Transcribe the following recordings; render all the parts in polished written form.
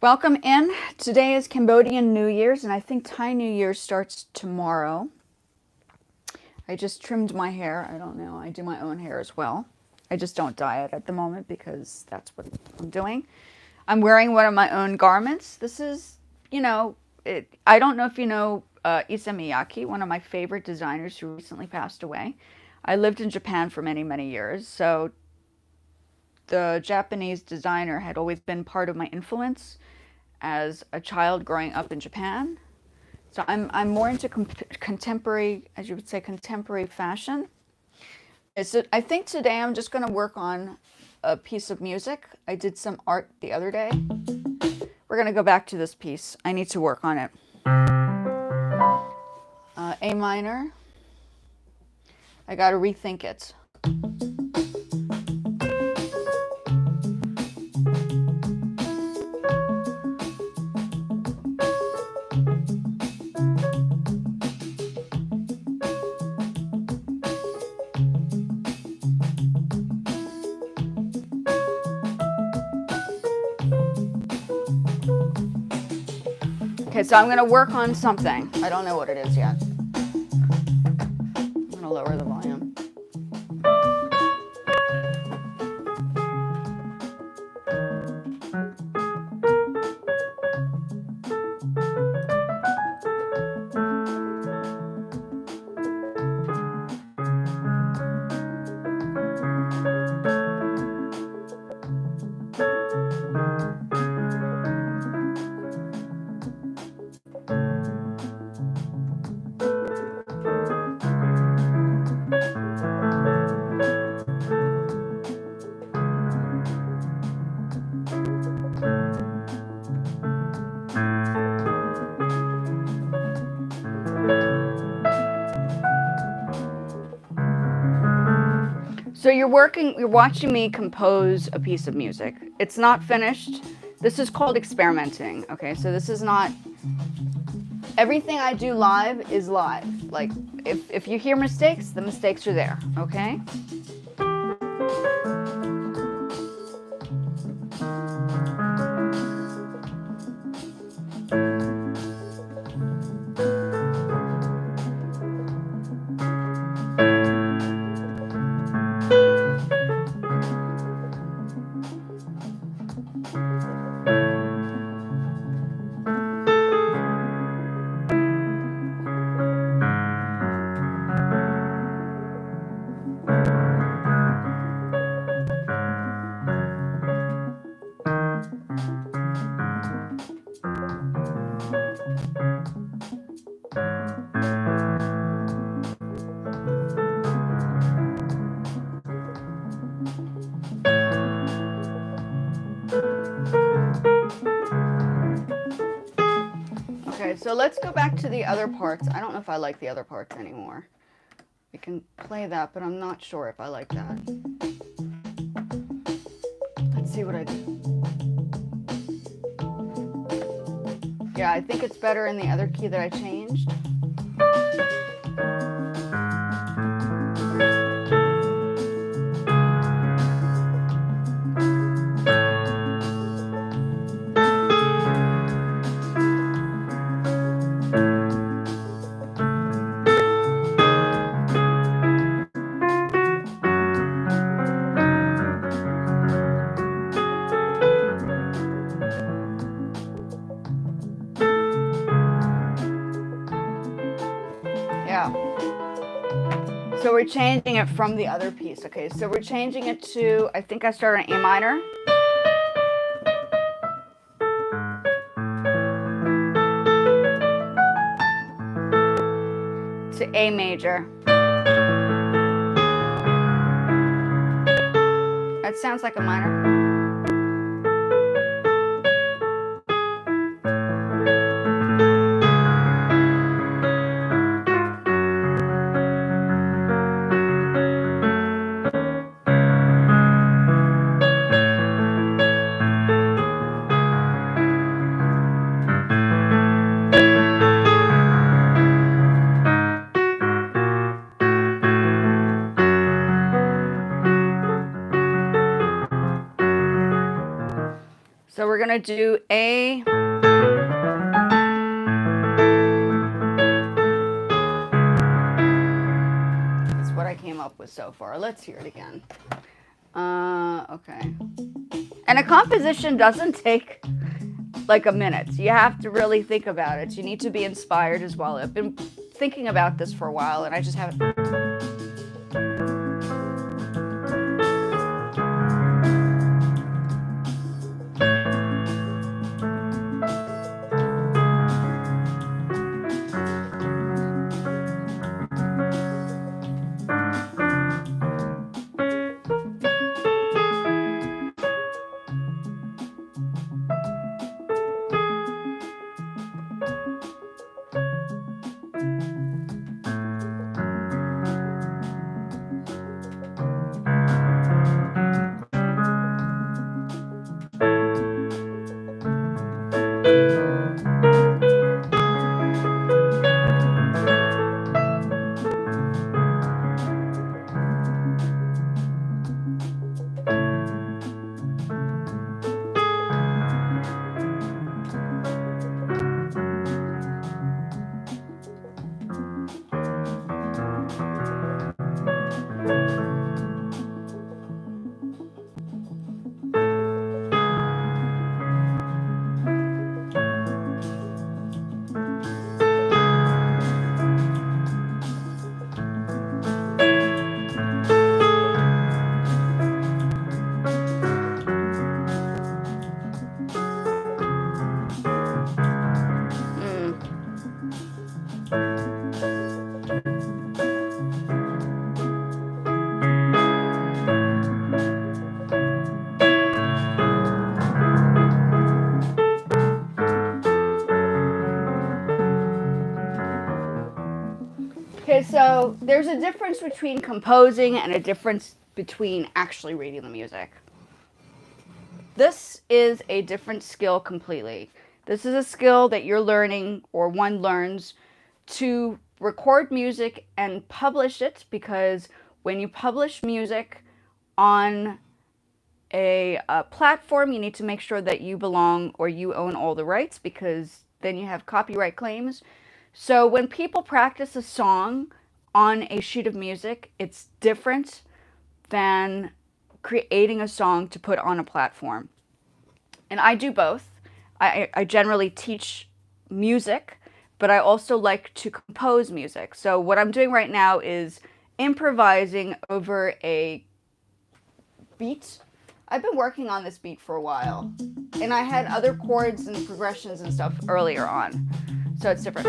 Welcome in. Today is Cambodian New Year's, and I think Thai New Year's starts tomorrow. I just trimmed my hair. I don't know. I do my own hair as well. I just don't dye it at the moment because that's what I'm doing. I'm wearing one of my own garments. This is, I don't know if you know Issa Miyake, one of my favorite designers who recently passed away. I lived in Japan for many, many years, so the Japanese designer had always been part of my influence as a child growing up in Japan. So I'm more into contemporary, as you would say, contemporary fashion. I think today I'm just going to work on a piece of music. I did some art the other day. We're going to go back to this piece. I need to work on it. A minor. I got to rethink it. Okay, so I'm going to work on something. I don't know what it is yet. I'm going to lower the volume. So you're watching me compose a piece of music. It's not finished. This is called experimenting. Okay, so this is not, everything I do live is live. Like, if you hear mistakes, the mistakes are there, okay? Okay, so let's go back to the other parts. I don't know if I like the other parts anymore. We can play that, but I'm not sure if I like that. Let's see what I do. Yeah, I think it's better in the other key that I changed. So we're changing it from the other piece. Okay, so we're changing it to, I think I started on A minor. To A major. That sounds like a minor. going to do A. That's what I came up with so far. Let's hear it again. Okay. And a composition doesn't take like a minute. You have to really think about it. You need to be inspired as well. I've been thinking about this for a while, and I just haven't. Okay, so there's a difference between composing and a difference between actually reading the music. This is a different skill completely. This is a skill that you're learning, or one learns, to record music and publish it, because when you publish music on a platform, you need to make sure that you belong or you own all the rights, because then you have copyright claims. So when people practice a song on a sheet of music, it's different than creating a song to put on a platform. And I do both. I generally teach music, but I also like to compose music. So what I'm doing right now is improvising over a beat. I've been working on this beat for a while, and I had other chords and progressions and stuff earlier on. So it's different.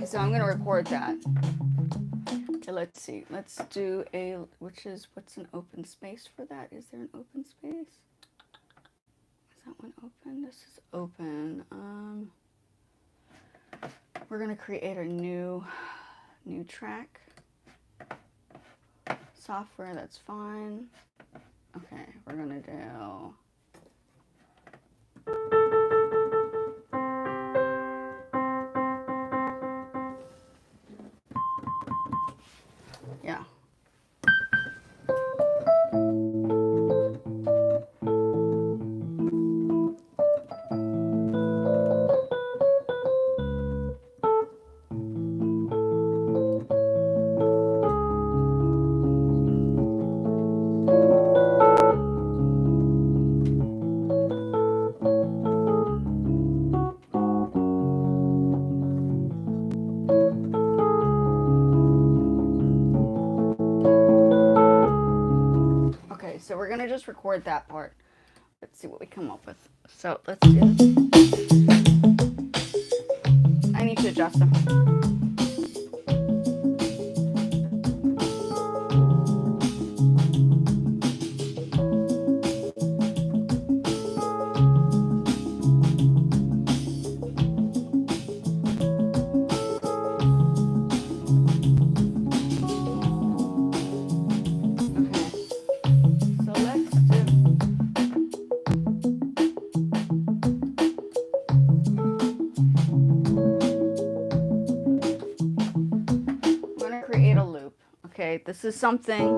So I'm going to record that. Okay, let's see. Let's do a, what's an open space for that? Is there an open space? Is that one open? This is open. We're going to create a new track. Software, that's fine. Okay, we're going to do... Yeah. So we're going to just record that part. Let's see what we come up with. So let's do this. I need to adjust them. Okay, this is something.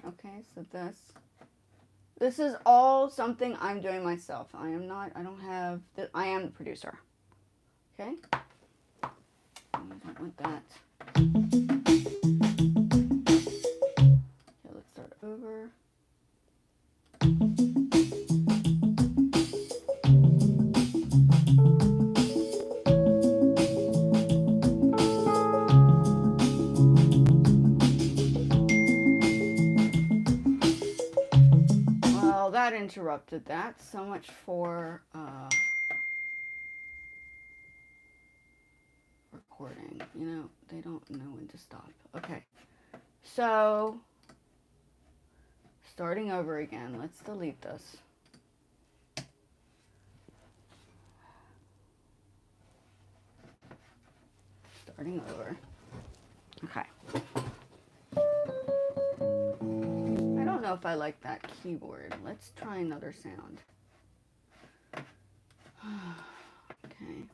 Okay, so this is all something I'm doing myself. I am the producer. Okay? I don't want that. Okay, let's start over. Well, that interrupted that. So much for recording. You know, they don't know when to stop. Okay. So, starting over again. Let's delete this. Starting over. Okay. I don't know if I like that keyboard. Let's try another sound. Okay.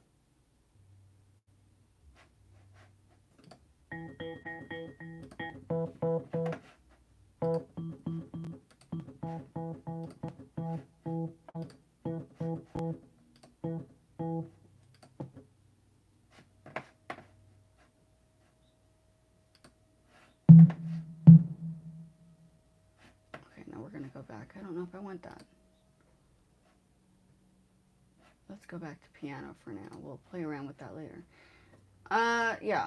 Go back. I don't know if I want that. Let's go back to piano for now. We'll play around with that later. Yeah.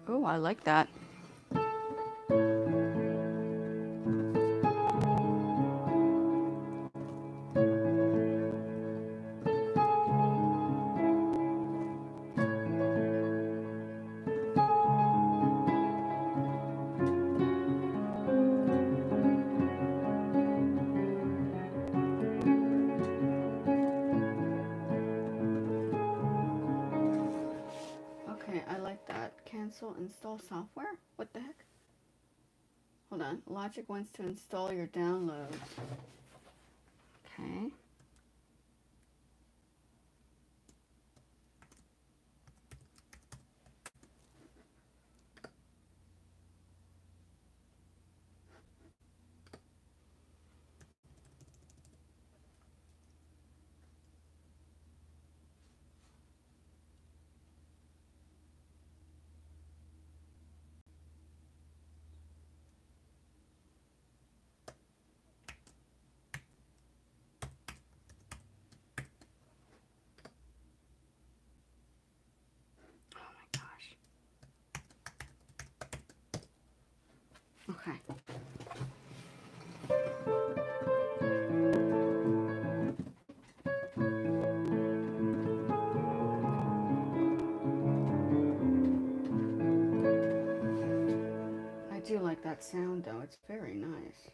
Oh, I like that. Cancel install software? What the heck? Hold on. Logic wants to install your downloads. Okay. Okay. I do like that sound though. It's very nice.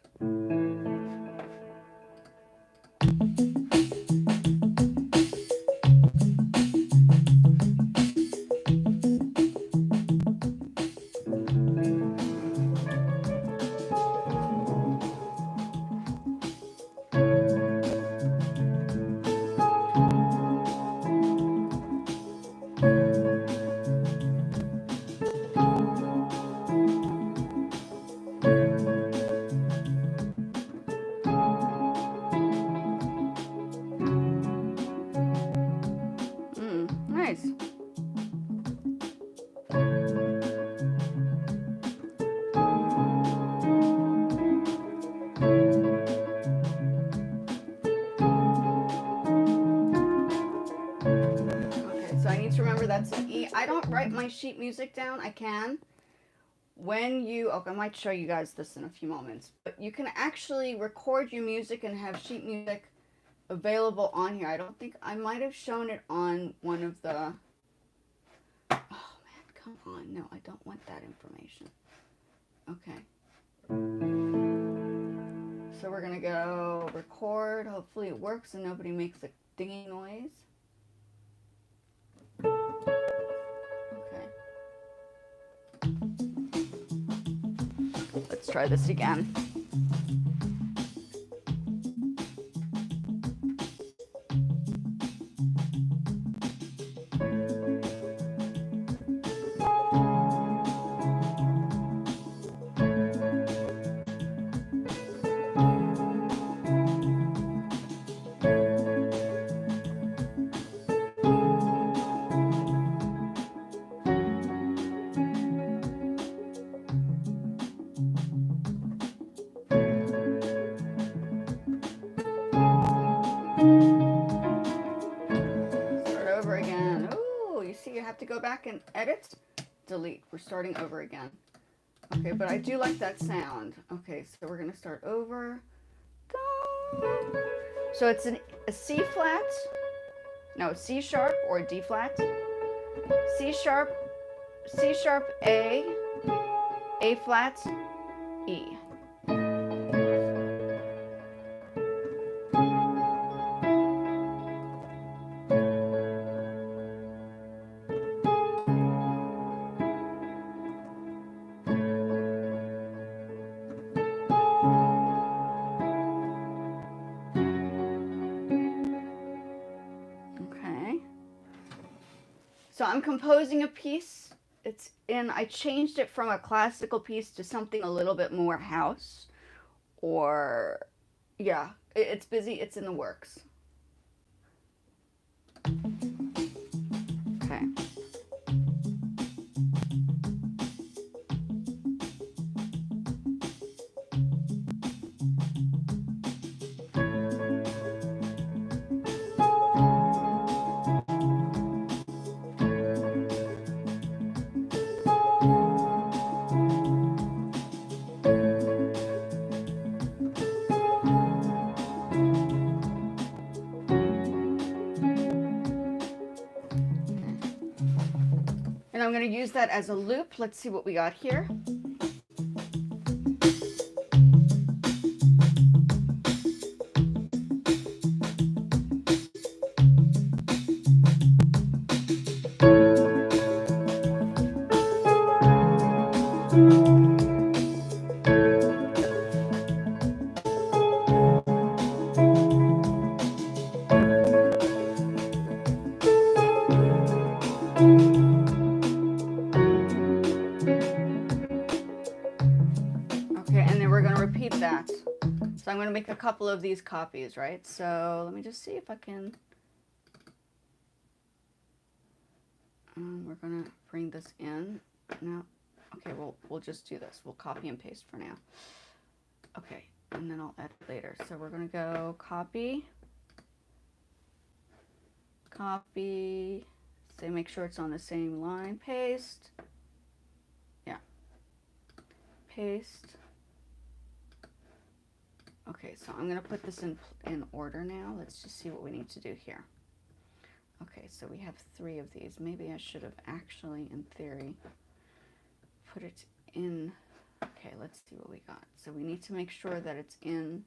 Nice. Okay, so I need to remember that's an E. I don't write my sheet music down. I can. When you, okay, I might show you guys this in a few moments, but you can actually record your music and have sheet music available on here. I don't think, I might have shown it on one of the, oh man, come on. No, I don't want that information. Okay. So we're going to go record. Hopefully it works and nobody makes a dinging noise. Okay. Let's try this again. You have to go back and edit, delete. We're starting over again. Okay, but I do like that sound. Okay, so we're going to start over. So it's a C flat, no, C sharp or D flat, C sharp, A flat, E. So I'm composing a piece. I changed it from a classical piece to something a little bit more house, or yeah, it's busy, it's in the works. Okay. And I'm going to use that as a loop. Let's see what we got here. That. So I'm going to make a couple of these copies, right? So let me just see if I can. We're going to bring this in now. Okay, we'll just do this. We'll copy and paste for now. Okay, and then I'll edit later. So we're going to go copy, say make sure it's on the same line, paste, yeah, paste. Okay, so I'm going to put this in order now. Let's just see what we need to do here. Okay, so we have 3 of these. Maybe I should have actually, in theory, put it in. Okay, let's see what we got. So we need to make sure that it's in.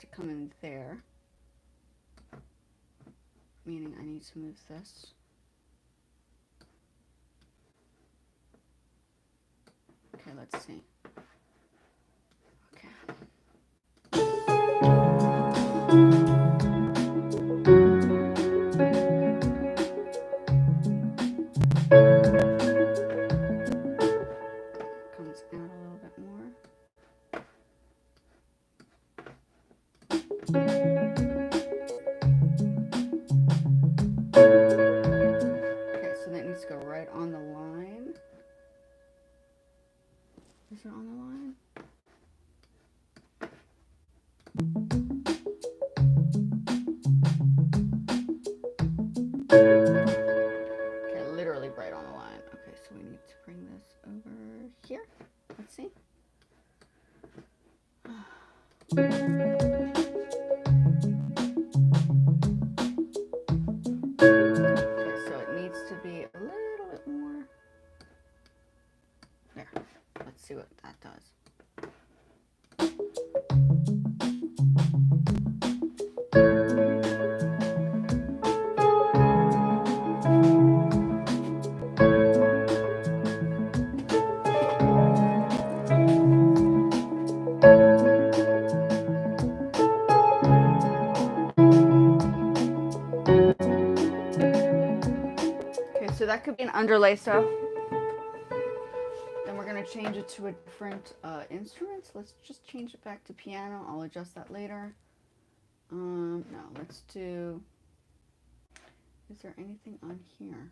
To come in there. meaning I need to move this. Okay, let's see. Okay. Comes out a little bit more. Okay, so that needs to go right on the line. Is it on the line? Okay, literally right on the line. Okay, so we need to bring this over here. Let's see. Okay, so it needs to be a little bit more. There. Let's see what that does. So that could be an underlay stuff. Then we're going to change it to a different instrument. Let's just change it back to piano. I'll adjust that later. No, let's do... Is there anything on here?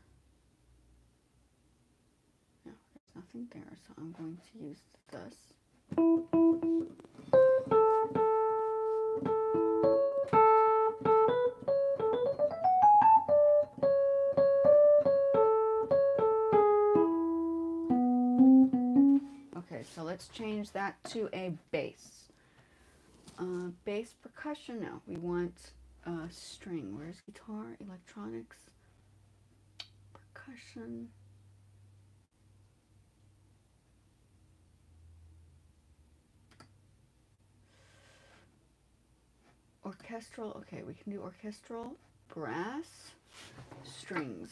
No, there's nothing there. So I'm going to use this. So let's change that to a bass. Bass percussion, no. We want string. Where's guitar? Electronics. Percussion. Orchestral. Okay, we can do orchestral. Brass. Strings.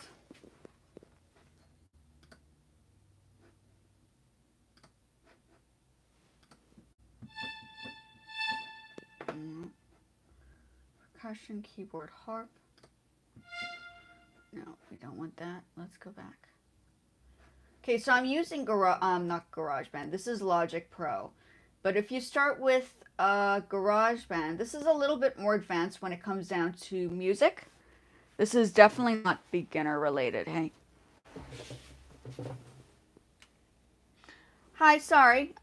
Percussion, keyboard, harp. No, we don't want that. Let's go back. Okay, so I'm using not GarageBand. This is Logic Pro. But if you start with GarageBand, this is a little bit more advanced when it comes down to music. This is definitely not beginner related. Hey. Hi, sorry.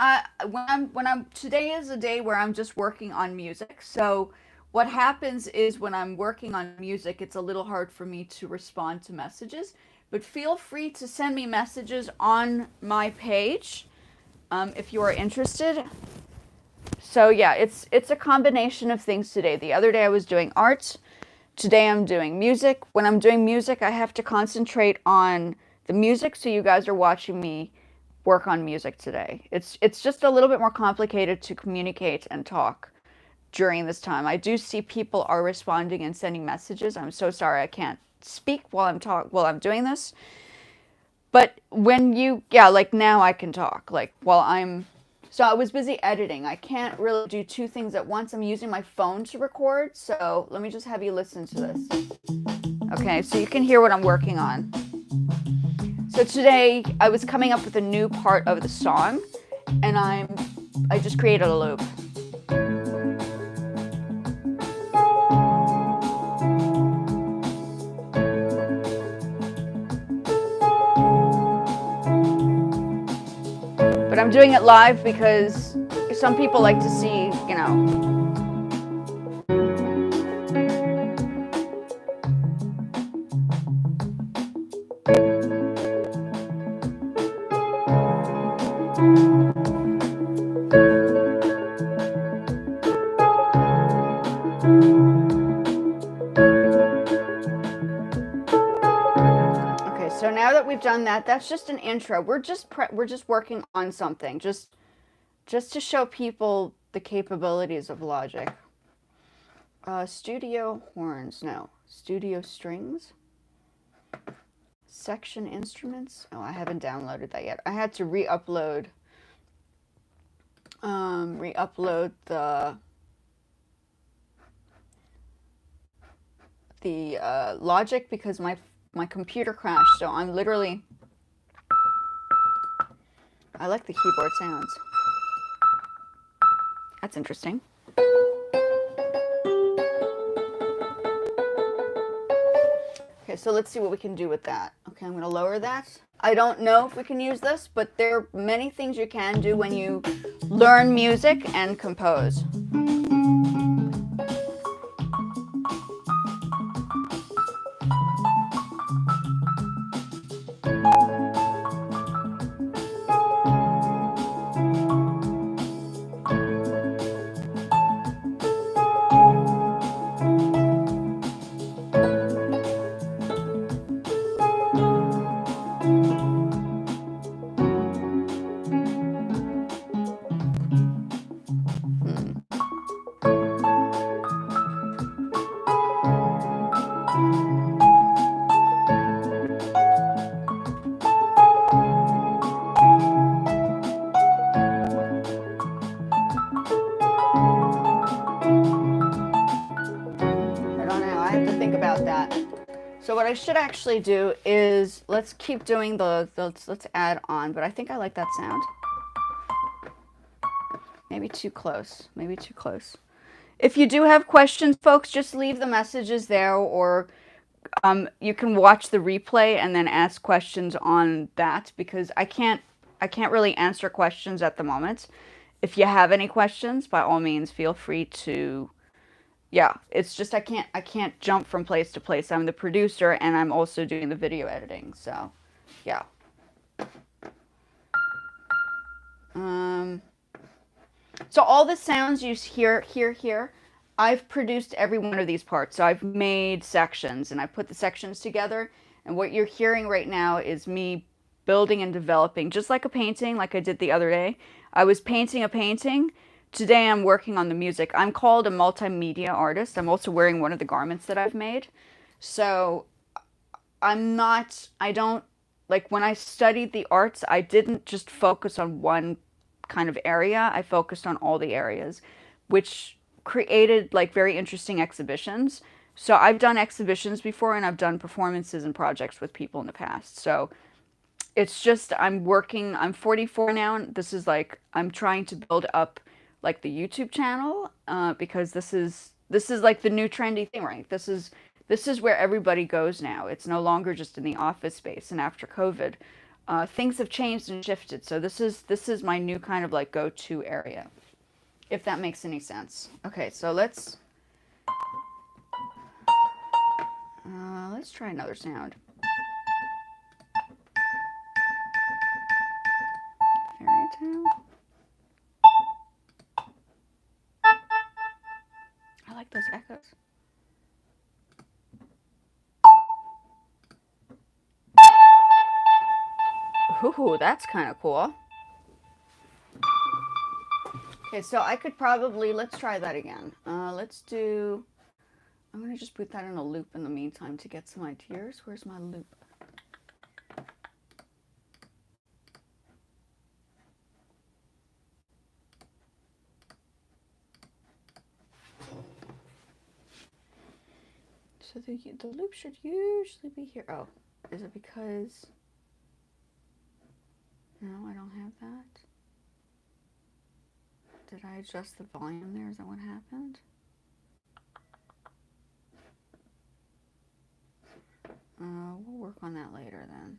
Today is a day where I'm just working on music. So what happens is when I'm working on music, it's a little hard for me to respond to messages. But feel free to send me messages on my page if you are interested. So yeah, it's a combination of things today. The other day I was doing art. Today I'm doing music. When I'm doing music, I have to concentrate on the music. So you guys are watching me work on music today. It's just a little bit more complicated to communicate and talk during this time. I do see people are responding and sending messages. I'm so sorry I can't speak while I'm doing this. But when like now I can talk. Like so I was busy editing. I can't really do two things at once. I'm using my phone to record. So let me just have you listen to this. Okay, so you can hear what I'm working on. So today I was coming up with a new part of the song and I just created a loop. But I'm doing it live because some people like to see, you know. Okay, so now that we've done that, that's just an intro. We're just working on something, just to show people the capabilities of Logic. Studio horns, no. Studio strings. Section instruments. Oh, I haven't downloaded that yet. I had to re-upload the Logic because my computer crashed. So I'm literally. I like the keyboard sounds. That's interesting. Okay, so let's see what we can do with that. Okay, I'm going to lower that. I don't know if we can use this, but there are many things you can do when you learn music and compose. So what I should actually do is, let's keep doing let's add on, but I think I like that sound. Maybe too close, maybe too close. If you do have questions, folks, just leave the messages there, or you can watch the replay and then ask questions on that, because I can't really answer questions at the moment. If you have any questions, by all means, feel free to. Yeah, it's just I can't jump from place to place. I'm the producer and I'm also doing the video editing. So, yeah. So all the sounds you hear here, I've produced every one of these parts. So I've made sections and I put the sections together. And what you're hearing right now is me building and developing, just like a painting, like I did the other day. I was painting a painting. Today I'm working on the music. I'm called a multimedia artist. I'm also wearing one of the garments that I've made. So I don't, like when I studied the arts, I didn't just focus on one kind of area. I focused on all the areas, which created like very interesting exhibitions. So I've done exhibitions before and I've done performances and projects with people in the past. So it's just, I'm 44 now, and this is like, I'm trying to build up like the YouTube channel, because this is like the new trendy thing, right? This is where everybody goes now. It's no longer just in the office space. And after COVID, things have changed and shifted. So this is my new kind of like go-to area, if that makes any sense. Okay, so let's try another sound. Fairy tale. I like those echoes. Ooh, that's kind of cool. Okay, so I could probably, let's try that again. I'm going to just put that in a loop in the meantime to get some ideas. Where's my loop? So the loop should usually be here. Oh, is it because... No, I don't have that. Did I adjust the volume there? Is that what happened? We'll work on that later then.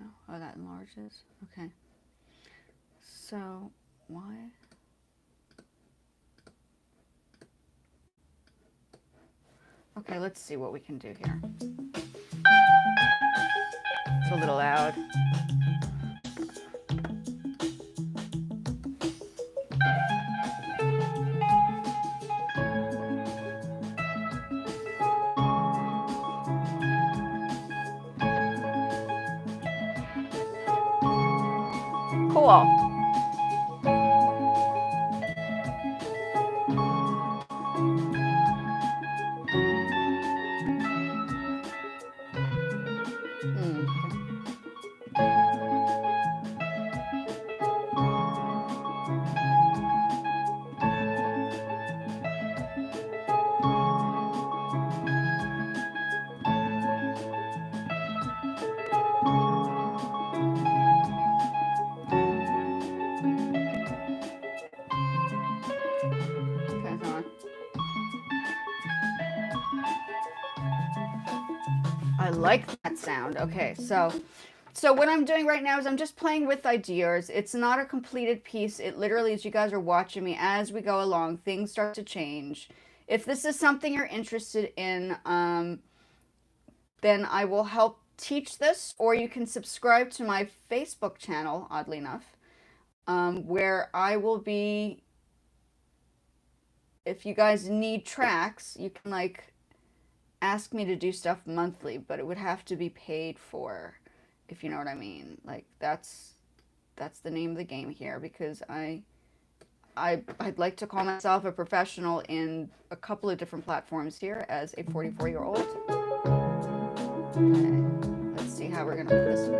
No. Oh, that enlarges. Okay. So, why? Okay, let's see what we can do here. It's a little loud. Cool. I like that sound. Okay, so what I'm doing right now is I'm just playing with ideas. It's not a completed piece. It literally is, you guys are watching me as we go along. Things start to change. If this is something you're interested in, then I will help teach this, or you can subscribe to my Facebook channel, oddly enough, where I will be, if you guys need tracks, you can like ask me to do stuff monthly, but it would have to be paid for, if you know what I mean. Like that's the name of the game here, because I'd like to call myself a professional in a couple of different platforms here as a 44-year-old. Okay, let's see how we're gonna put this in.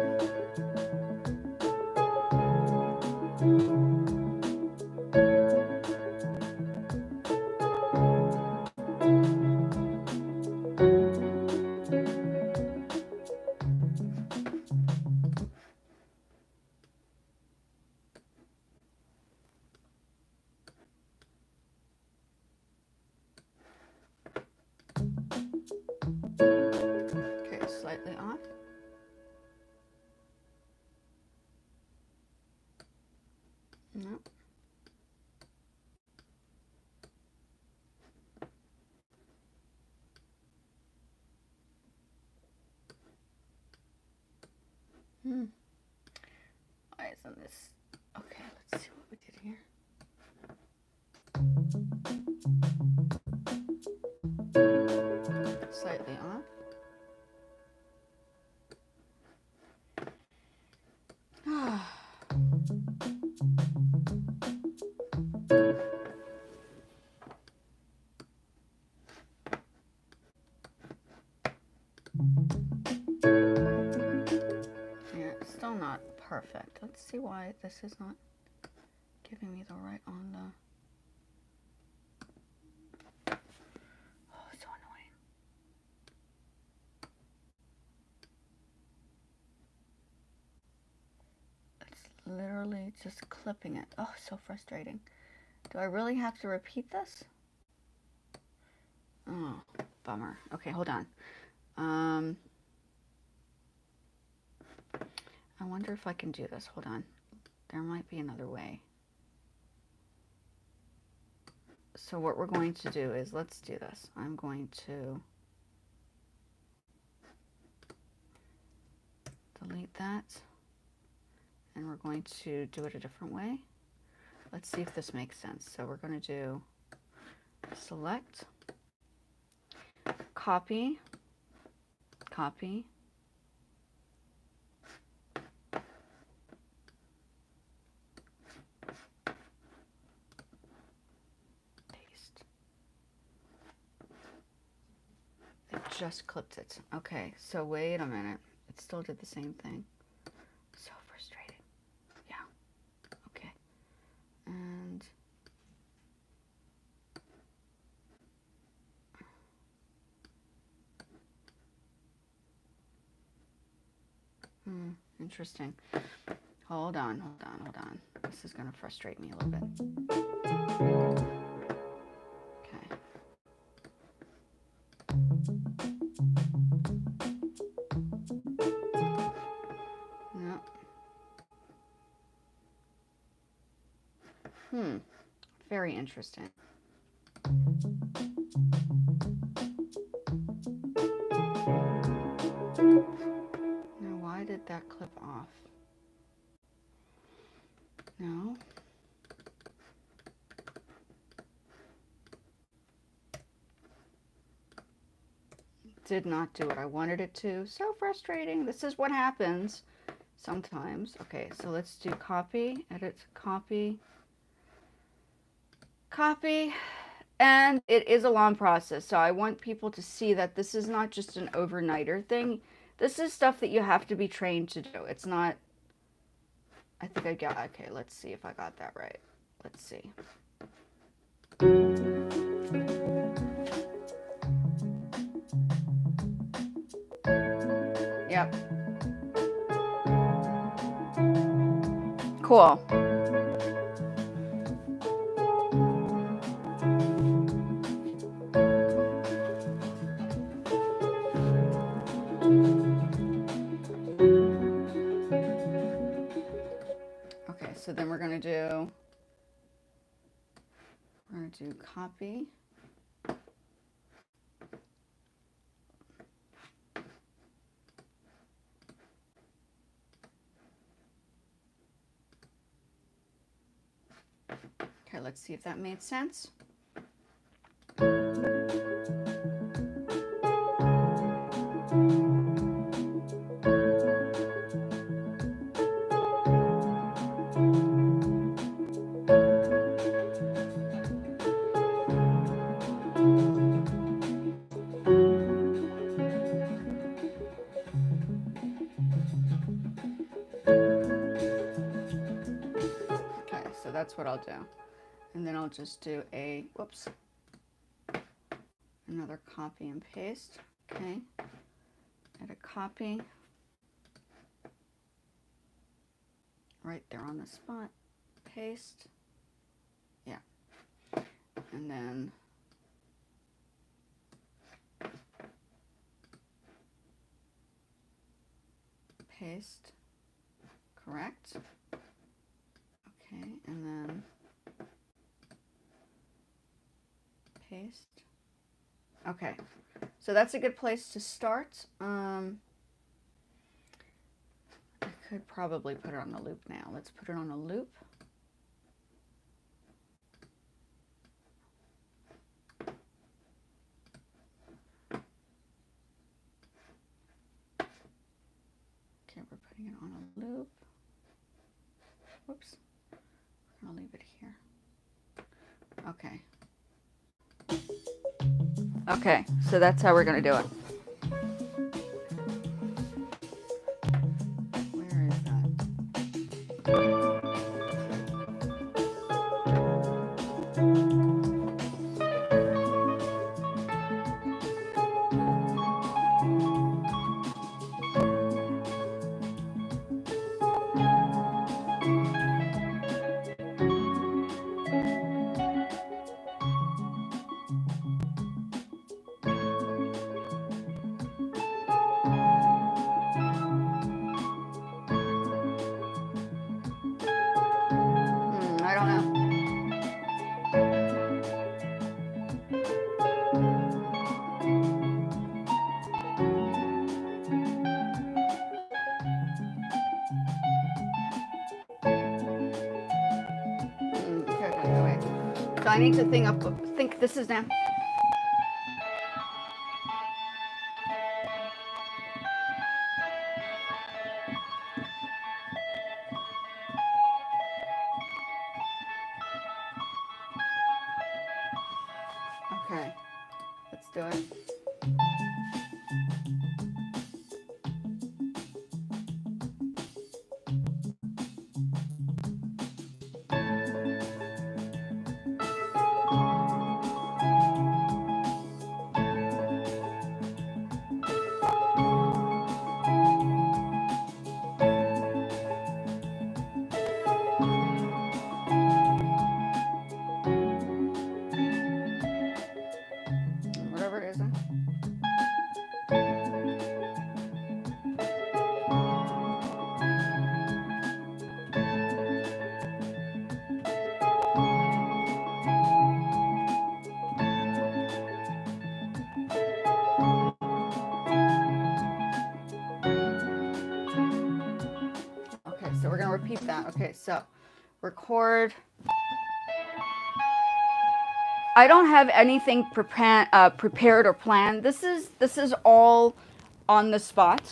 Okay, slightly off. No. Why isn't this? Okay, let's see what we did here. Slightly off. Yeah, it's still not perfect. Let's see why this is not giving me the right on the... Oh, it's so annoying. It's literally just clipping it. Oh, so frustrating. Do I really have to repeat this? Oh, bummer. Okay, hold on. I wonder if I can do this. Hold on. There might be another way. So what we're going to do is, let's do this. I'm going to delete that, and we're going to do it a different way. Let's see if this makes sense. So we're going to do select, copy, copy, paste. It just clipped it. Okay, so wait a minute. It still did the same thing. So frustrating. Yeah. Okay. And interesting. Hold on, hold on, hold on. This is going to frustrate me a little bit. Okay. No. Very interesting. Now, why did that clip off? No. Did not do what I wanted it to. So frustrating. This is what happens sometimes. Okay, so let's do copy, edit, copy, copy. And it is a long process. So I want people to see that this is not just an overnighter thing. This is stuff that you have to be trained to do. It's not, I think I got, okay, let's see if I got that right. Let's see. Yep. Cool. copy. Okay, let's see if that made sense. Okay, so that's what I'll do. And then I'll just do a, whoops, another copy and paste. Okay, add a copy right there on the spot, paste, yeah, and then paste, correct, okay, and then paste. Okay, so that's a good place to start. I could probably put it on the loop now. Let's put it on a loop. Okay, we're putting it on a loop. Whoops, I'll leave it here. Okay. Okay, so that's how we're going to do it. Where is that? I don't know. Okay, wait. So I need to think this is now. Okay, let's do it. Whatever it is. Okay, so we're going to repeat that. Okay, so record. I don't have anything prepared or planned. This is all on the spot.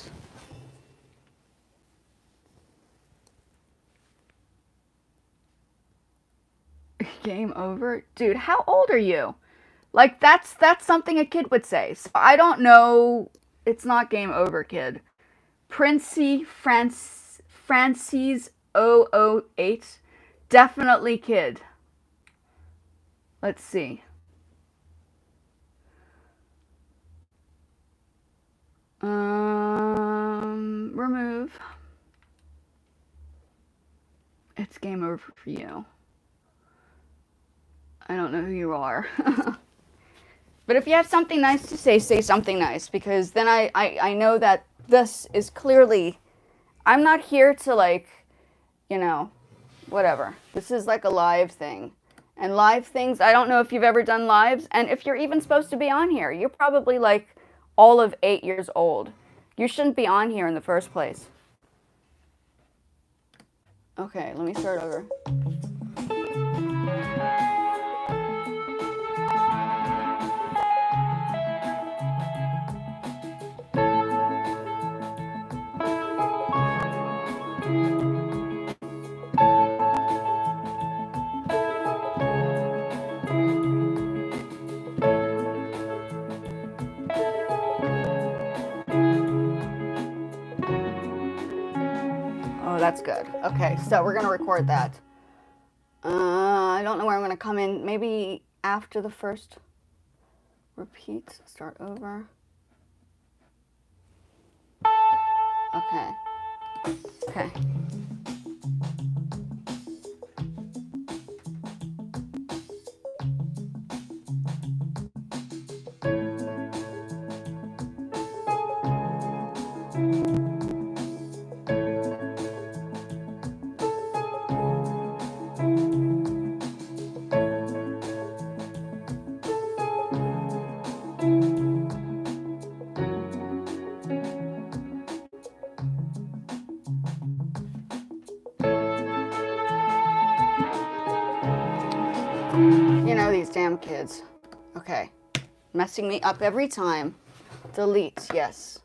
Game over? Dude, how old are you? Like, that's something a kid would say. So I don't know. It's not game over, kid. Princey Francis 008. Definitely kid. Let's see. Remove. It's game over for you. I don't know who you are. But if you have something nice to say something nice, because then I know that this is clearly, I'm not here to, like, you know, whatever. This is like a live thing. And live things, I don't know if you've ever done lives, and if you're even supposed to be on here. You're probably like all of 8 years old. You shouldn't be on here in the first place. Okay, let me start over. Oh, that's good. Okay, so we're going to record that. I don't know where I'm going to come in. Maybe after the first repeat. Start over. Okay. Okay. You know, these damn kids. Okay. Messing me up every time. Delete, yes.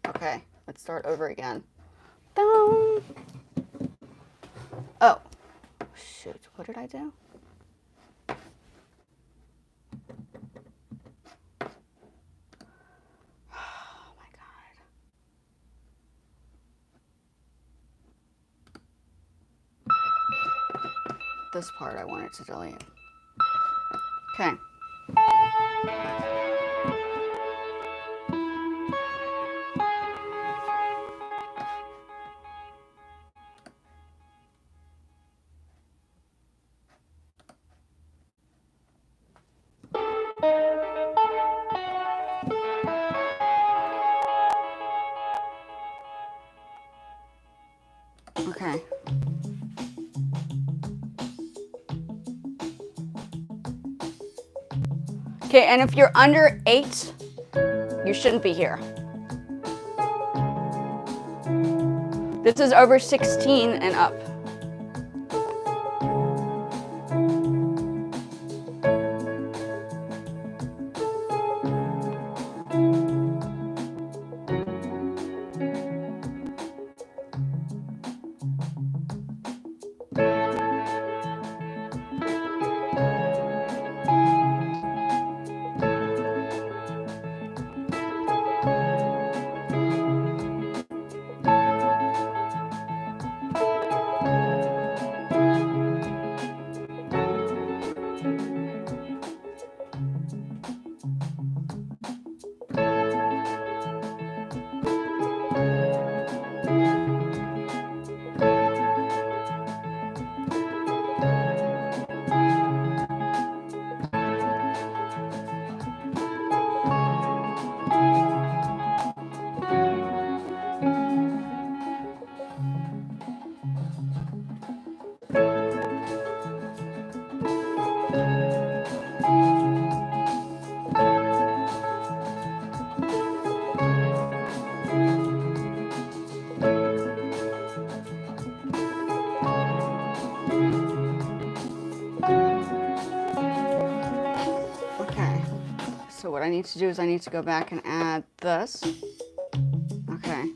Okay, let's start over again. Down. Oh, shoot, what did I do? Oh my God. This part I wanted to delete. Okay. Okay. Okay, and if you're under 8, you shouldn't be here. This is over 16 and up. So what I need to do is I need to go back and add this. Okay.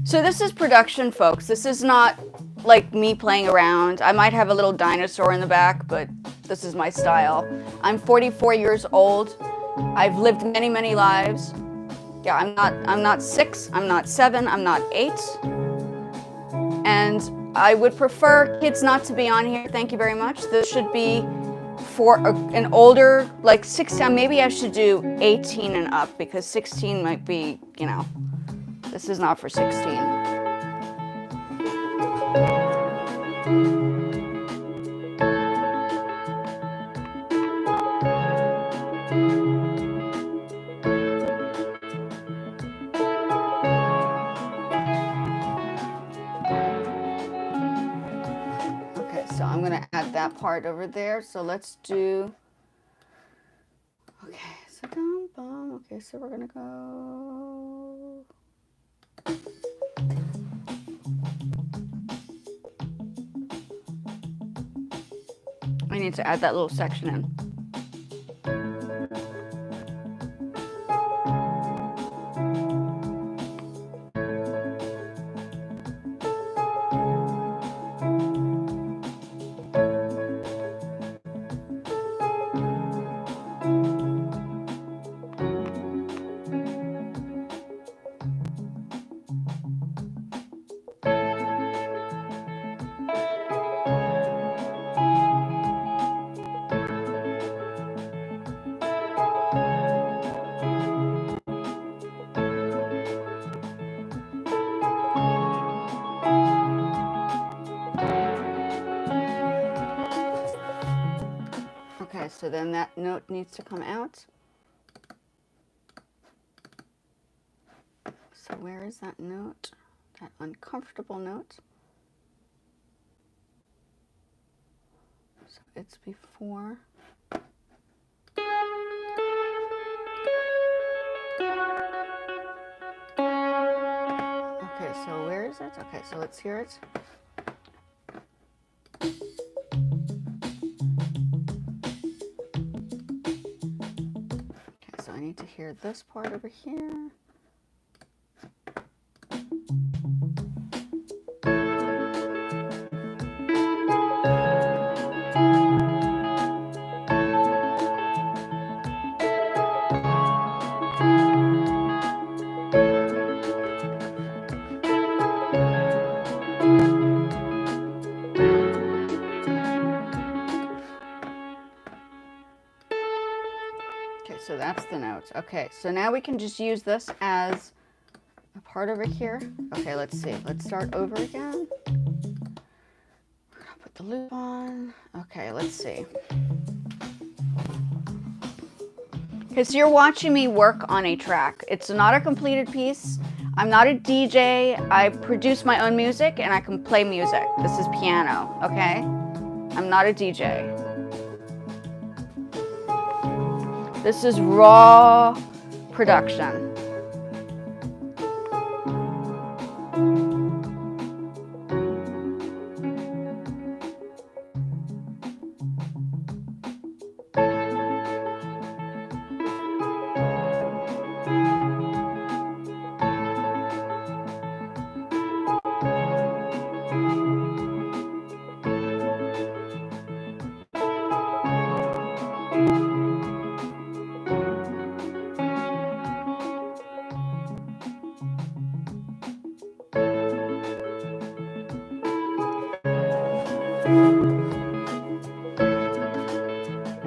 So this is production, folks. This is not like me playing around. I might have a little dinosaur in the back, but this is my style. I'm 44 years old. I've lived many, many lives. Yeah, I'm not 6, I'm not 7, I'm not 8. And I would prefer kids not to be on here. Thank you very much. This should be for an older, like 16, maybe I should do 18 and up because 16 might be, you know, this is not for 16. part over there. So let's do, okay, so dum bum. Okay, so we're gonna go. I need to add that little section in. Okay, so then that note needs to come out. So where is that note? That uncomfortable note. So it's before. Okay, so where is it? Okay, so let's hear it. Okay, so I need to hear this part over here. Okay, so that's the note. Okay, so now we can just use this as a part over here. Okay, let's see. Let's start over again. We're gonna put the loop on. Okay, let's see. Okay, so you're watching me work on a track. It's not a completed piece. I'm not a DJ. I produce my own music and I can play music. This is piano, okay? I'm not a DJ. This is raw production.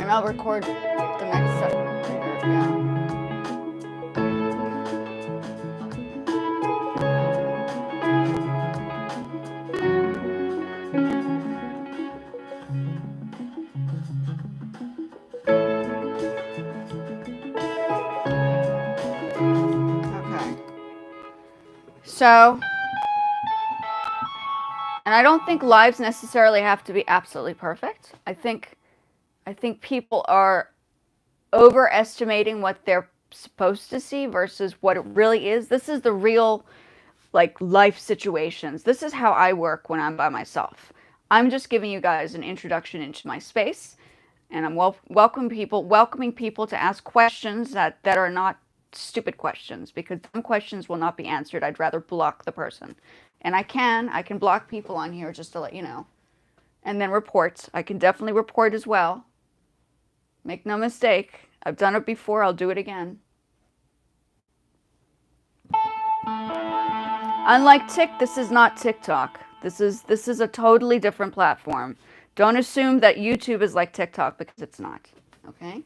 And I'll record the next set later, yeah. Okay. So, and I don't think lives necessarily have to be absolutely perfect. I think people are overestimating what they're supposed to see versus what it really is. This is the real, like, life situations. This is how I work when I'm by myself. I'm just giving you guys an introduction into my space, and I'm welcoming people to ask questions that are not stupid questions, because some questions will not be answered. I'd rather block the person. And I can block people on here just to let you know. And then reports. I can definitely report as well. Make no mistake. I've done it before. I'll do it again. Unlike this is not TikTok. This is a totally different platform. Don't assume that YouTube is like TikTok, because it's not. Okay?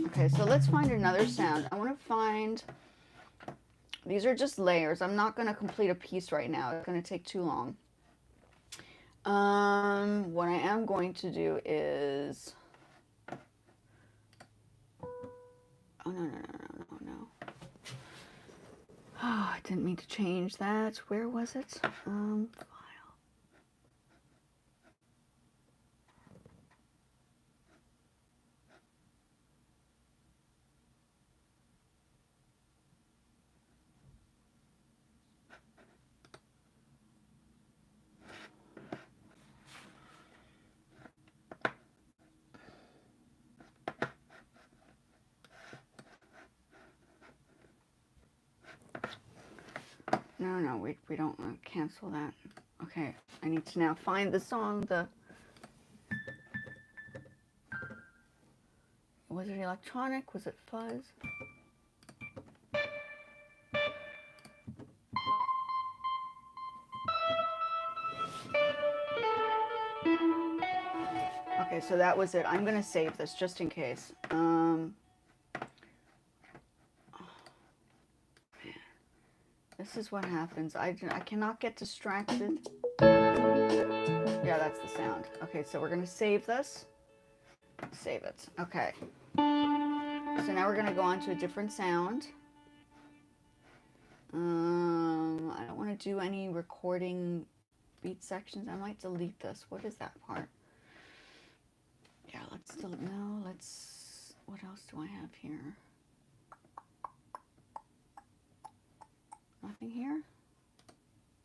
Okay, so let's find another sound. I want to find, these are just layers. I'm not going to complete a piece right now. It's going to take too long. What I am going to do is, oh, no. Oh, I didn't mean to change that. Where was it? File. No, we don't want to cancel that. Okay, I need to now find the song. Was it electronic? Was it fuzz? Okay, so that was it. I'm gonna save this just in case. This is what happens. I cannot get distracted. Yeah, that's the sound. Okay, so we're gonna save this. Save it. Okay. So now we're gonna go on to a different sound. I don't want to do any recording beat sections. I might delete this. What is that part? Yeah, let's still, no, let's, what else do I have here? Nothing here?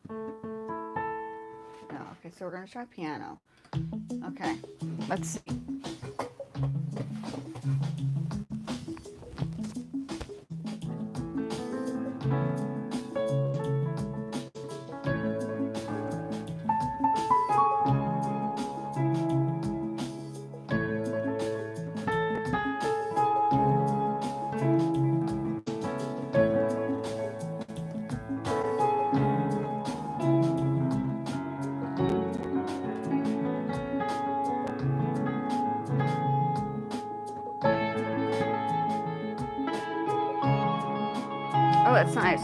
No, okay, so we're going to try piano. Okay, let's see. Oh, that's nice.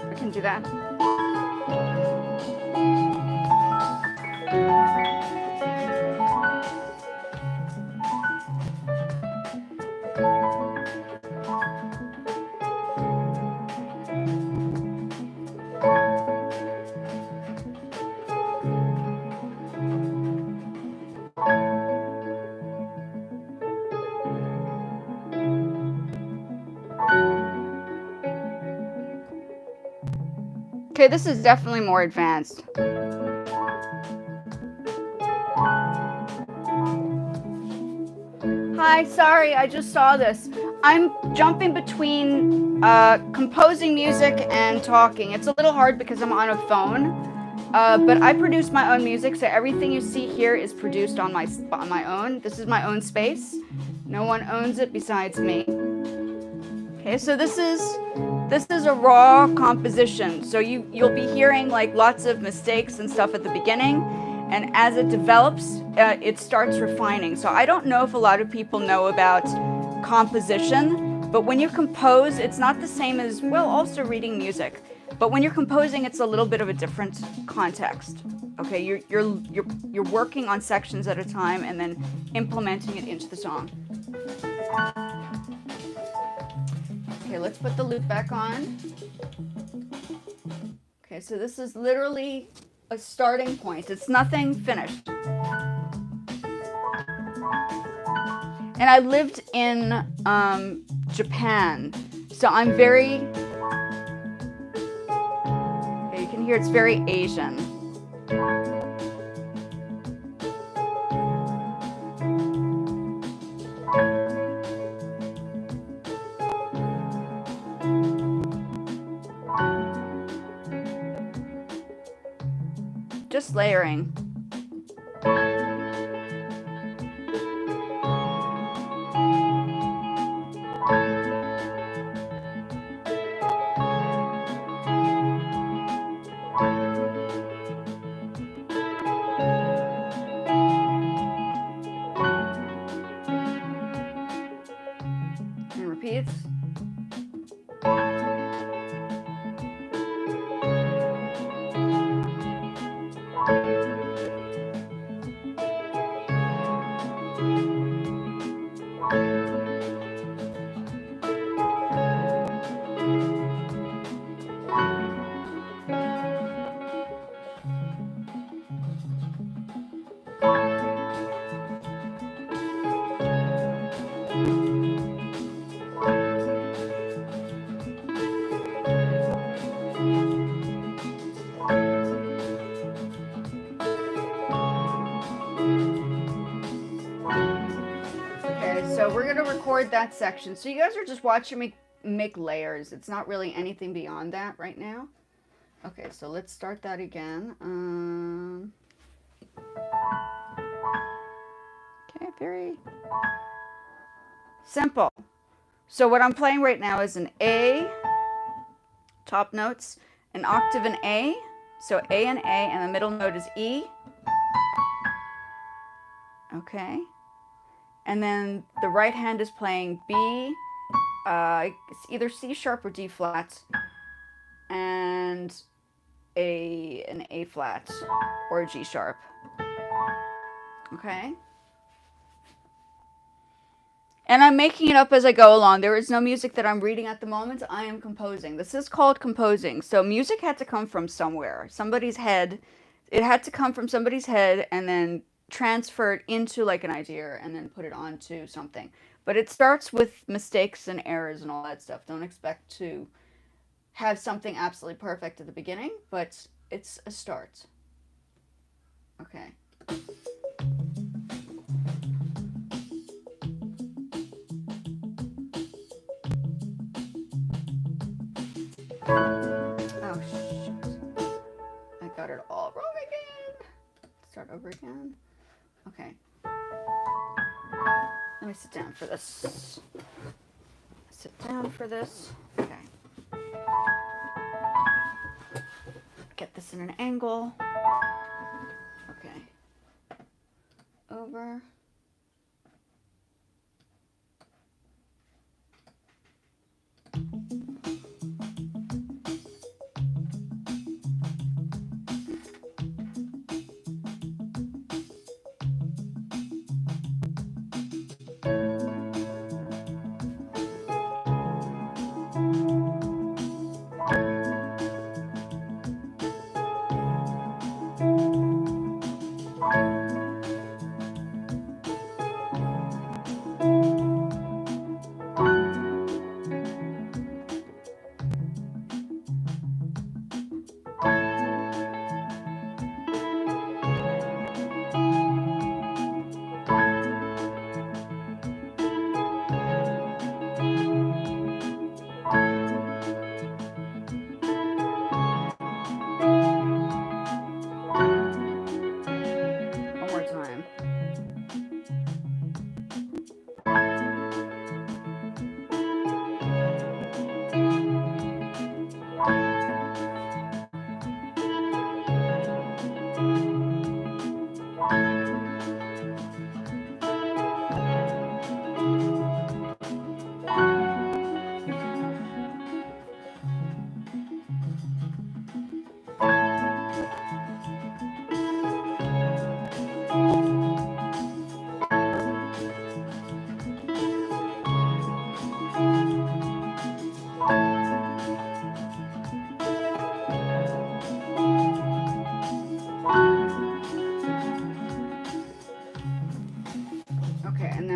I can do that. Okay, this is definitely more advanced. Hi, sorry, I just saw this. I'm jumping between composing music and talking. It's a little hard because I'm on a phone, but I produce my own music, so everything you see here is produced on my own. This is my own space. No one owns it besides me. Okay, so this is a raw composition. So you'll be hearing like lots of mistakes and stuff at the beginning, and as it develops, it starts refining. So I don't know if a lot of people know about composition, but when you compose, it's not the same as, well, also reading music. But when you're composing, it's a little bit of a different context. Okay, you're working on sections at a time and then implementing it into the song. Okay, let's put the loop back on. Okay, so this is literally a starting point. It's nothing finished. And I lived in Japan, so I'm very, okay, you can hear it's very Asian. just layering. And repeats. So we're going to record that section. So you guys are just watching me make layers. It's not really anything beyond that right now. Okay, so let's start that again. Okay, very simple. So what I'm playing right now is an A, top notes, an octave in A. So A, and the middle note is E. Okay. And then the right hand is playing B, it's either C sharp or D flat, and an A flat or a G sharp. Okay? And I'm making it up as I go along. There is no music that I'm reading at the moment. I am composing. This is called composing. So music had to come from somewhere, somebody's head. It had to come from somebody's head and then transferred into like an idea and then put it onto something. But it starts with mistakes and errors and all that stuff. Don't expect to have something absolutely perfect at the beginning, but it's a start. Okay. Oh, shit. I got it all wrong again. Start over again. Okay. Let me sit down for this. Sit down for this. Okay. Get this in an angle. Okay. Over.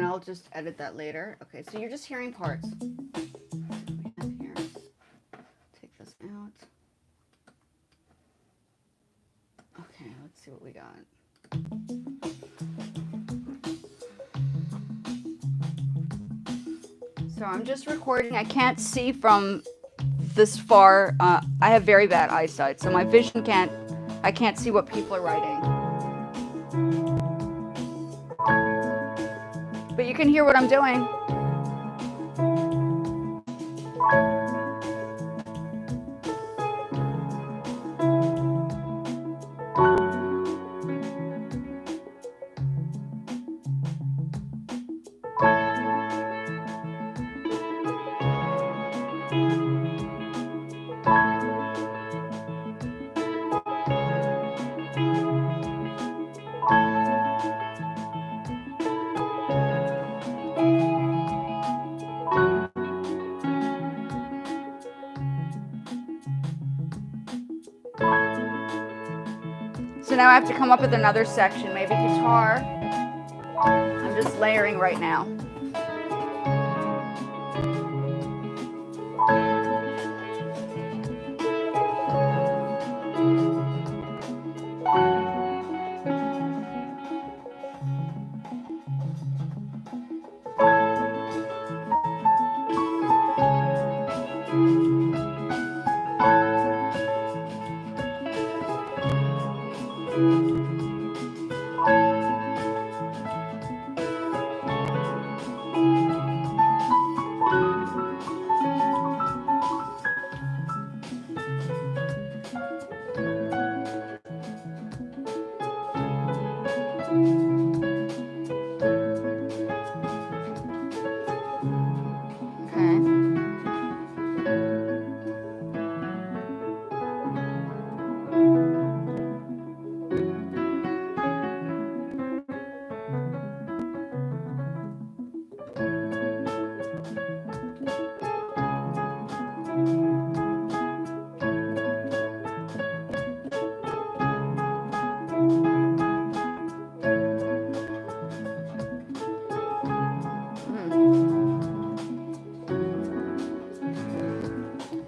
I'll just edit that later. Okay, so you're just hearing parts. What do we have here? Take this out. Okay, let's see what we got. So I'm just recording. I can't see from this far. I have very bad eyesight, so my vision can't I can't see what people are writing. But you can hear what I'm doing. So now I have to come up with another section, maybe guitar. I'm just layering right now.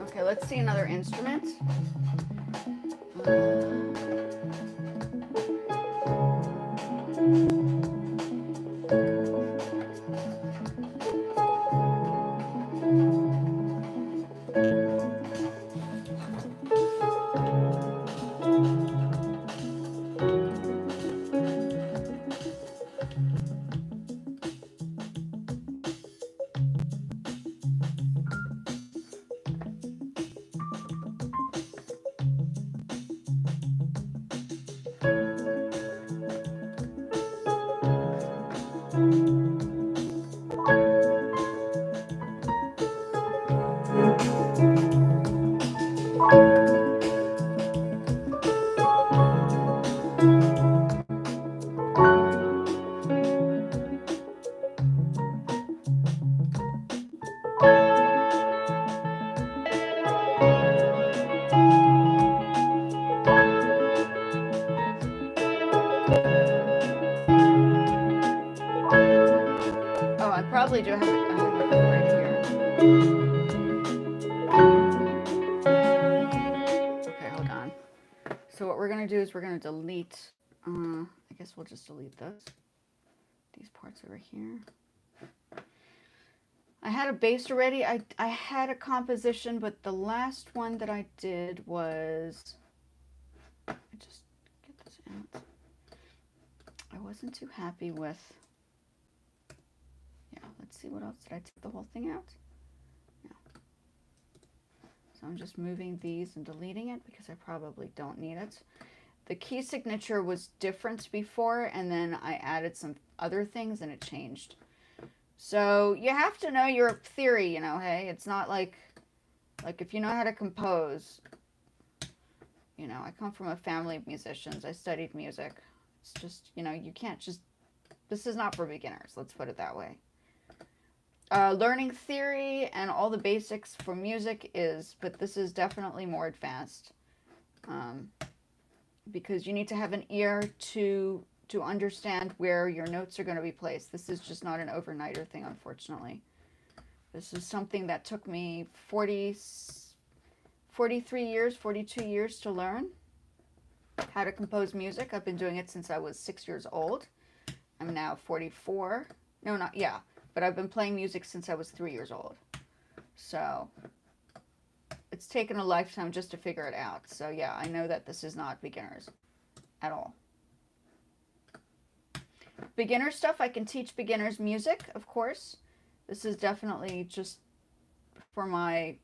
Okay, let's see another instrument. Oh, I probably do have it right here. Okay, hold on. So what we're going to do is we're going to delete, I guess we'll just delete these parts over here. I had a bass already. I had a composition, but the last one that I did was, I just get this out. I wasn't too happy with, yeah, let's see what else. Did I take the whole thing out? No. So I'm just moving these and deleting it because I probably don't need it. The key signature was different before, and then I added some other things and it changed. So you have to know your theory, you know, hey, it's not like if you know how to compose, you know, I come from a family of musicians. I studied music. It's just, you know, you can't just, this is not for beginners. Let's put it that way. Learning theory and all the basics for music is, but this is definitely more advanced. Because you need to have an ear to understand where your notes are going to be placed. This is just not an overnighter thing, unfortunately. This is something that took me 43 years, 42 years to learn how to compose music. I've been doing it since I was 6 years old. I'm now 44. No, not, yeah. But I've been playing music since I was 3 years old. So it's taken a lifetime just to figure it out. So yeah, I know that this is not beginners at all. Beginner stuff, I can teach beginners music, of course. This is definitely just for my,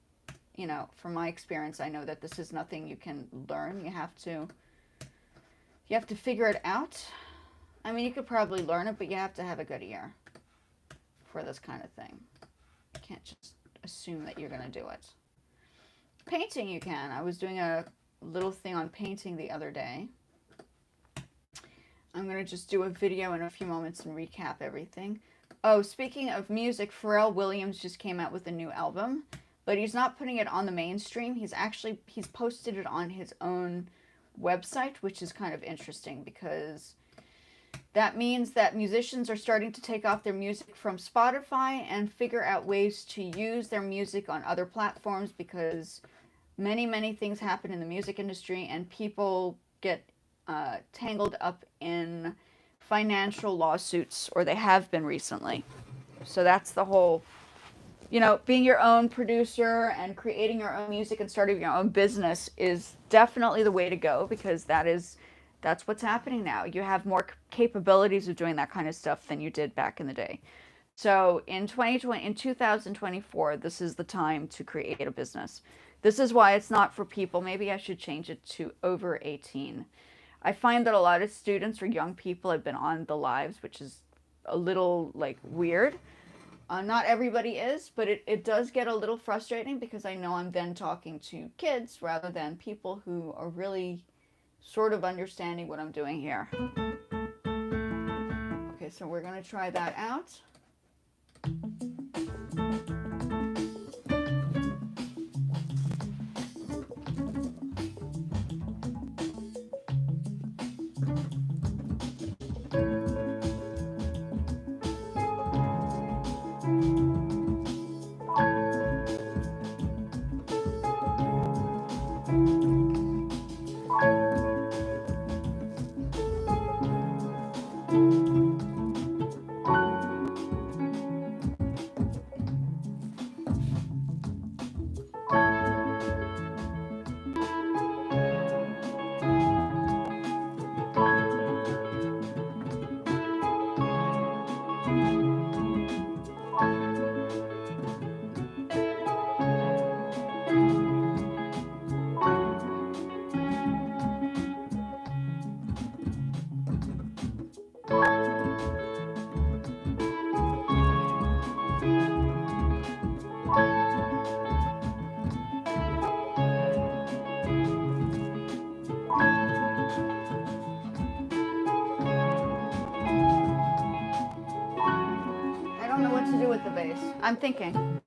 from my experience. I know that this is nothing you can learn. You have to figure it out. I mean, you could probably learn it, but you have to have a good ear for this kind of thing. You can't just assume that you're going to do it. Painting, you can. I was doing a little thing on painting the other day. I'm going to just do a video in a few moments and recap everything. Oh, speaking of music, Pharrell Williams just came out with a new album, but he's not putting it on the mainstream. He's posted it on his own website, which is kind of interesting because that means that musicians are starting to take off their music from Spotify and figure out ways to use their music on other platforms, because many, many things happen in the music industry and people get tangled up in financial lawsuits, or they have been recently. So that's the whole, being your own producer and creating your own music and starting your own business is definitely the way to go, because that's what's happening now. You have more capabilities of doing that kind of stuff than you did back in the day. So in 2024, this is the time to create a business. This is why it's not for people. Maybe I should change it to over 18. I find that a lot of students or young people have been on the lives, which is a little weird. Not everybody is, but it does get a little frustrating because I know I'm then talking to kids rather than people who are really sort of understanding what I'm doing here. Okay, so we're going to try that out. To do with the bass. I'm thinking.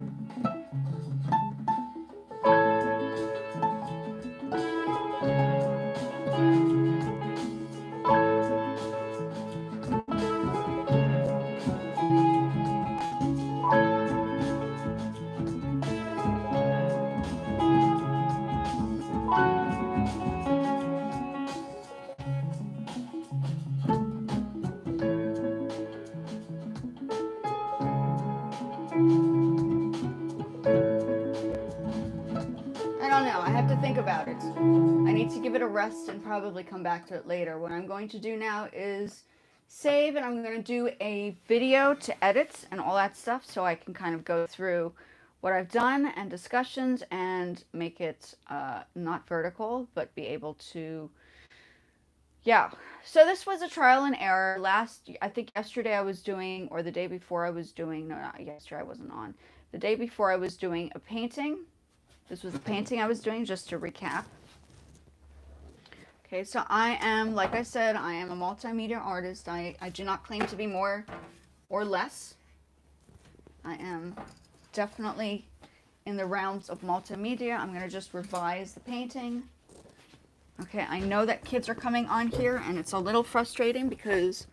Think about it. I need to give it a rest and probably come back to it later. What I'm going to do now is save, and I'm going to do a video to edit and all that stuff so I can kind of go through what I've done and discussions and make it not vertical, but be able to, yeah. So this was a trial and error. I think yesterday I was doing, or the day before I was doing, no, not yesterday, I wasn't on. The day before I was doing a painting. This was a painting I was doing, just to recap. Okay, so I am, like I said, I am a multimedia artist. I do not claim to be more or less. I am definitely in the realms of multimedia. I'm going to just revise the painting. Okay, I know that kids are coming on here, and it's a little frustrating because,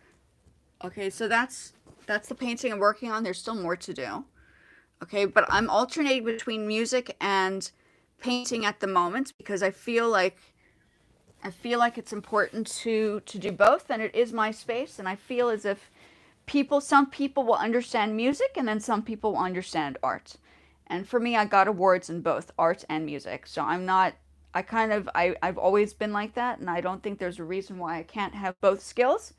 okay, so that's the painting I'm working on. There's still more to do. Okay, but I'm alternating between music and painting at the moment because I feel like it's important to do both, and it is my space, and I feel as if some people will understand music and then some people will understand art. And for me, I got awards in both art and music. So I'm not, I've always been like that. And I don't think there's a reason why I can't have both skills.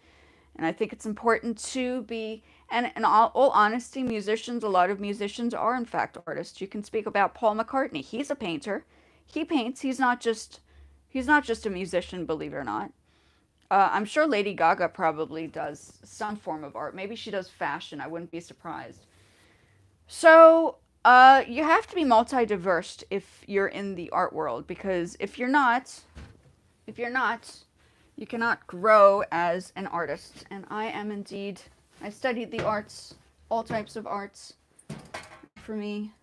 And I think it's important to be, and in all honesty, musicians, a lot of musicians are in fact artists. You can speak about Paul McCartney. He's a painter. He paints. He's not just a musician, believe it or not. I'm sure Lady Gaga probably does some form of art. Maybe she does fashion. I wouldn't be surprised. So, you have to be multi-diverse if you're in the art world, because if you're not, you cannot grow as an artist. And I am indeed, I studied the arts, all types of arts for me.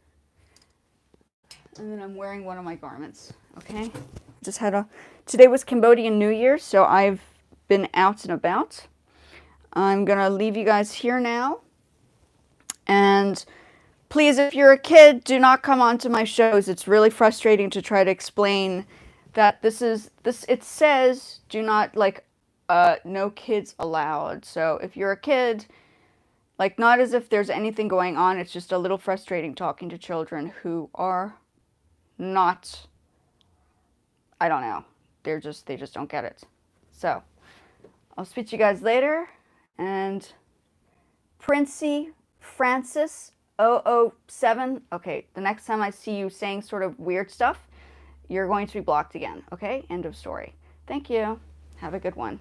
And then I'm wearing one of my garments, okay? Just had a, today was Cambodian New Year, so I've been out and about. I'm gonna leave you guys here now. And please, if you're a kid, do not come onto my shows. It's really frustrating to try to explain that it says do not, like, no kids allowed. So if you're a kid, like, not as if there's anything going on, it's just a little frustrating talking to children who are not, I don't know, they just don't get it. So I'll speak to you guys later. And Princey Francis 007, okay, the next time I see you saying sort of weird stuff, you're going to be blocked again, okay? End of story. Thank you. Have a good one.